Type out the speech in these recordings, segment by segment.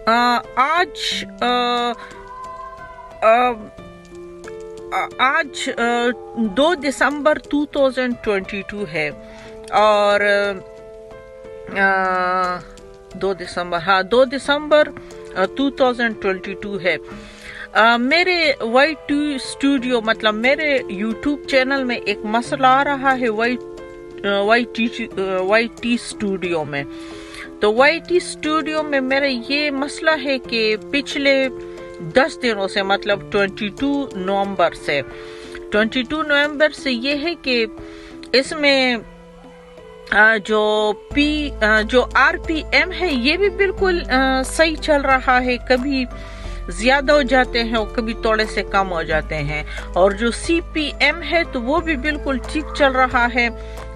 आज आज 2 दिसंबर 2022 है और 2 दिसंबर 2022 है। मेरे वाई स्टूडियो मतलब मेरे यूट्यूब चैनल में एक मसला आ रहा है वाई टी स्टूडियो में। तो वाई टी स्टूडियो में मेरा ये मसला है कि पिछले 10 दिनों से मतलब 22 नवंबर से ये है कि इसमें जो आरपीएम है ये भी बिल्कुल सही चल रहा है, कभी ज्यादा हो जाते हैं और कभी थोड़े से कम हो जाते हैं। और जो सीपीएम है तो वो भी बिल्कुल ठीक चल रहा है,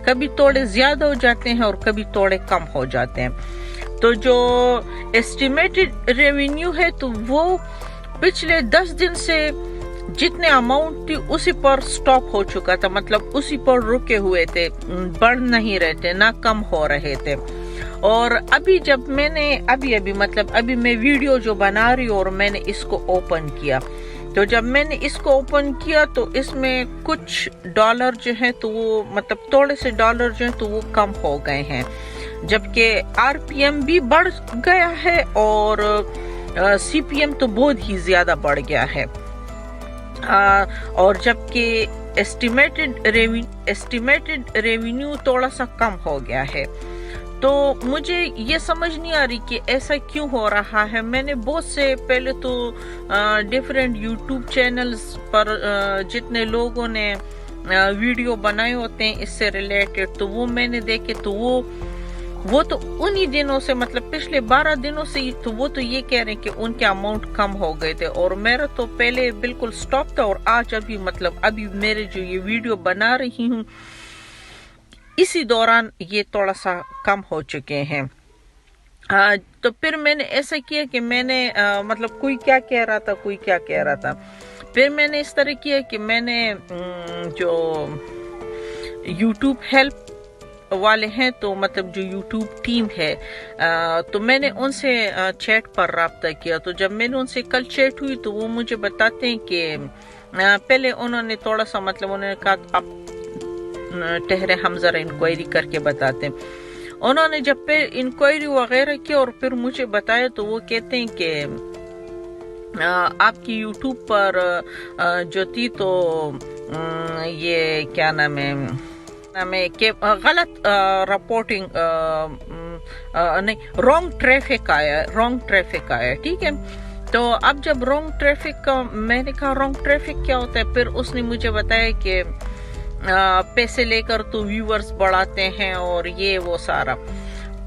कभी थोड़े ज्यादा हो जाते हैं और कभी थोड़े कम हो जाते हैं। तो जो एस्टिमेटेड रेवेन्यू है तो वो पिछले 10 दिन से जितने अमाउंट थी उसी पर स्टॉप हो चुका था, मतलब उसी पर रुके हुए थे, बढ़ नहीं रहे थे ना कम हो रहे थे। और अभी जब मैंने अभी मैं वीडियो जो बना रही हूँ और मैंने इसको ओपन किया, तो जब मैंने इसको ओपन किया तो इसमें कुछ डॉलर जो है तो वो मतलब थोड़े से डॉलर जो है तो वो कम हो गए हैं, जबकि आरपीएम भी बढ़ गया है और सीपीएम तो बहुत ही ज्यादा बढ़ गया है। और जबकि एस्टिमेटेड रेवेन्यू थोड़ा सा कम हो गया है। तो मुझे ये समझ नहीं आ रही कि ऐसा क्यों हो रहा है। मैंने बहुत से पहले तो डिफरेंट यूट्यूब चैनल्स पर जितने लोगों ने वीडियो बनाए होते हैं इससे रिलेटेड, तो वो मैंने देखे, तो वो तो उन्हीं दिनों से मतलब पिछले 12 दिनों से तो वो तो ये कह रहे हैं कि उनके अमाउंट कम हो गए थे और मेरा तो पहले बिल्कुल स्टॉप था। और आज अभी मेरे जो ये वीडियो बना रही हूँ इसी दौरान ये थोड़ा सा कम हो चुके हैं। तो फिर मैंने ऐसा किया कि मैंने मतलब कोई क्या कह रहा था, फिर मैंने इस तरह किया कि मैंने जो यूट्यूब हेल्प वाले हैं तो मतलब जो यूट्यूब टीम है तो मैंने उनसे चैट पर राब्ता किया। तो जब मैंने उनसे कल चैट हुई तो वो मुझे बताते हैं कि पहले उन्होंने थोड़ा सा मतलब उन्होंने कहा आप ठहरे हम जरा इंक्वायरी करके बताते हैं। उन्होंने जब फिर इंक्वायरी वगैरह की और फिर मुझे बताया तो वो कहते हैं कि आपकी यूट्यूब पर जो थी तो ये क्या नाम है कि गलत रिपोर्टिंग नहीं रॉन्ग ट्रैफिक आया, ठीक है। तो अब जब रॉन्ग ट्रैफिक का मैंने कहा रॉन्ग ट्रैफिक क्या होता है, फिर उसने मुझे बताया कि पैसे लेकर तो व्यूअर्स बढ़ाते हैं और ये वो सारा।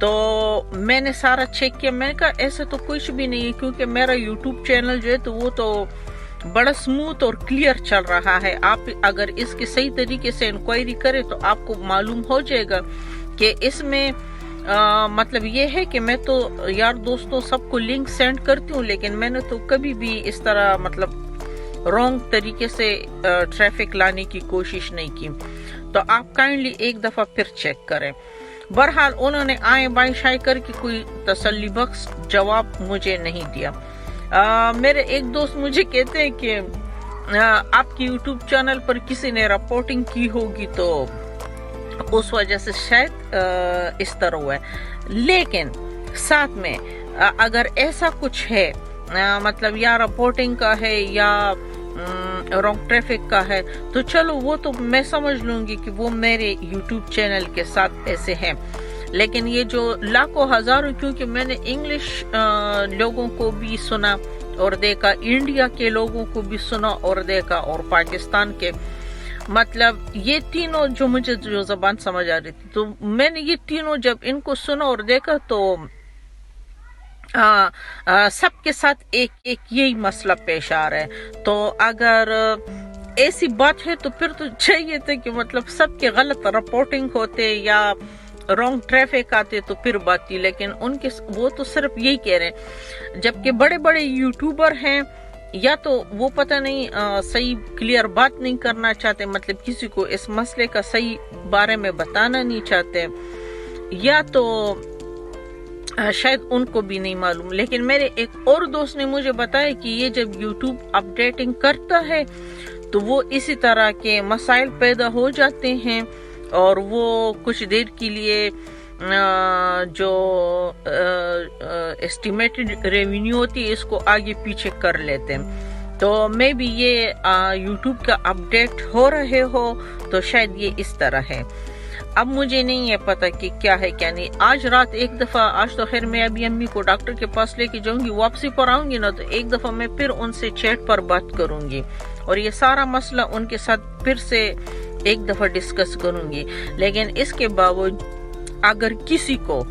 तो मैंने सारा चेक किया, मैंने कहा ऐसा तो कुछ भी नहीं है, क्योंकि मेरा यूट्यूब चैनल जो है तो वो तो बड़ा स्मूथ और क्लियर चल रहा है। आप अगर इसके सही तरीके से इंक्वायरी करें तो आपको मालूम हो जाएगा कि इसमें मतलब ये है कि मैं तो यार दोस्तों सबको लिंक सेंड करती हूँ, लेकिन मैंने तो कभी भी इस तरह मतलब रॉन्ग तरीके से ट्रैफिक लाने की कोशिश नहीं की। तो आप काइंडली एक दफा फिर चेक करें। बहरहाल उन्होंने आए बाएं शाए करके कोई तसल्ली बख्श जवाब मुझे नहीं दिया। मेरे एक दोस्त मुझे कहते हैं कि आपके यूट्यूब चैनल पर किसी ने रिपोर्टिंग की होगी तो उस वजह से शायद इस तरह हुआ है। लेकिन साथ में अगर ऐसा कुछ है मतलब या रिपोर्टिंग का है या रॉन्ग ट्रैफिक का है तो चलो वो तो मैं समझ लूंगी कि वो मेरे यूट्यूब चैनल के साथ ऐसे हैं। लेकिन ये जो लाखों हजारों, क्योंकि मैंने इंग्लिश लोगों को भी सुना और देखा, इंडिया के लोगों को भी सुना और देखा, और पाकिस्तान के, मतलब ये तीनों जो मुझे जो जबान समझ आ रही थी, तो मैंने ये तीनों जब इनको सुना और देखा तो सबके साथ एक यही मसला पेश आ रहा है। तो अगर ऐसी बात है तो फिर तो चाहिए था कि मतलब सबके गलत रिपोर्टिंग होते या रॉन्ग ट्रैफिक आते तो फिर बात थी, लेकिन उनके वो तो सिर्फ यही कह रहे हैं। जबकि बड़े बड़े यूट्यूबर हैं या तो वो पता नहीं सही क्लियर बात नहीं करना चाहते, मतलब किसी को इस मसले का सही बारे में बताना नहीं चाहते, या तो شاید ان کو بھی نہیں معلوم. لیکن میرے ایک اور دوست نے مجھے بتایا کہ یہ جب یوٹیوب اپڈیٹنگ کرتا ہے تو وہ اسی طرح کے مسائل پیدا ہو جاتے ہیں اور وہ کچھ دیر کے لیے جو اسٹیمیٹڈ ریونیو ہوتی ہے اس کو آگے پیچھے کر لیتے ہیں. تو میں بھی یہ یوٹیوب کا اپڈیٹ ہو رہے ہو تو شاید یہ اس طرح ہے. اب مجھے نہیں ہے پتہ کہ کیا ہے کیا نہیں. آج رات ایک دفعہ، آج تو خیر میں ابھی امی کو ڈاکٹر کے پاس لے کے جاؤں گی، واپسی پر آؤں گی نا تو ایک دفعہ میں پھر ان سے چیٹ پر بات کروں گی اور یہ سارا مسئلہ ان کے ساتھ پھر سے ایک دفعہ ڈسکس کروں گی. لیکن اس کے باوجود اگر کسی کو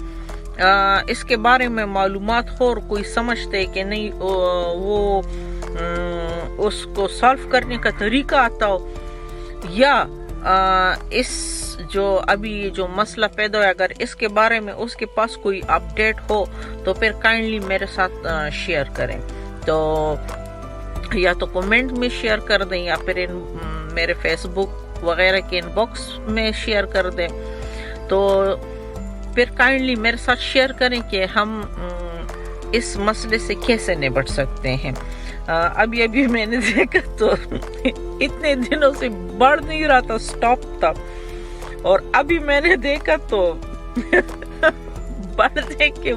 اس کے بارے میں معلومات ہو اور کوئی سمجھتے کہ نہیں وہ اس کو سالو کرنے کا طریقہ آتا ہو، یا اس جو ابھی جو مسئلہ پیدا ہے اگر اس کے بارے میں اس کے پاس کوئی اپڈیٹ ہو تو پھر کائنڈلی میرے ساتھ شیئر کریں. تو یا تو کمنٹ میں شیئر کر دیں یا پھر میرے فیس بک وغیرہ کے ان باکس میں شیئر کر دیں. تو پھر کائنڈلی میرے ساتھ شیئر کریں کہ ہم اس مسئلے سے کیسے نپٹ سکتے ہیں. ابھی میں نے دیکھا تو اتنے دنوں سے بڑھ نہیں رہا تھا، سٹاپ تھا، اور ابھی میں نے دیکھا تو بڑھنے کے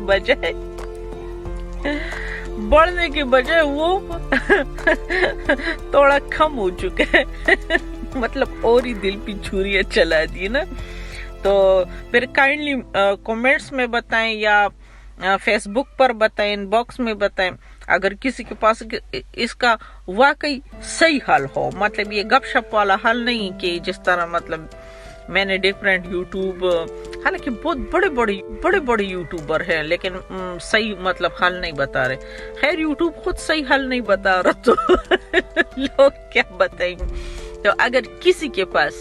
بجائے وہ تھوڑا کم ہو چکا ہے. مطلب اور ہی دل پہ چھریاں چلا دی نا. تو پھر کائنڈلی کمنٹس میں بتائیں یا فیس بک پر بتائیں، ان باکس میں بتائیں اگر کسی کے پاس اس کا واقعی صحیح حل ہو. مطلب یہ گپ شپ والا حل نہیں کہ جس طرح مطلب میں نے ڈفرینٹ یوٹیوب، حالانکہ بہت بڑے بڑے یوٹیوبر ہیں لیکن صحیح مطلب حل نہیں بتا رہے. خیر یوٹیوب خود صحیح حل نہیں بتا رہا تو لوگ کیا بتائیں گے. تو اگر کسی کے پاس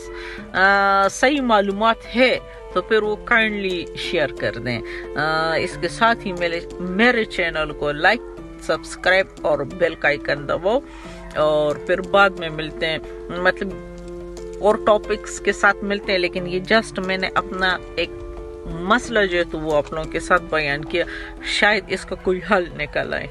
صحیح معلومات ہے تو پھر وہ کائنڈلی شیئر کر دیں. اس کے ساتھ ہی میرے چینل کو لائک، سبسکرائب اور بیل کا آئیکن دباؤ، اور پھر بعد میں ملتے ہیں، مطلب اور ٹاپکس کے ساتھ ملتے ہیں. لیکن یہ جسٹ میں نے اپنا ایک مسئلہ جو ہے تو وہ آپ لوگوں کے ساتھ بیان کیا، شاید اس کا کوئی حل نکل آئے.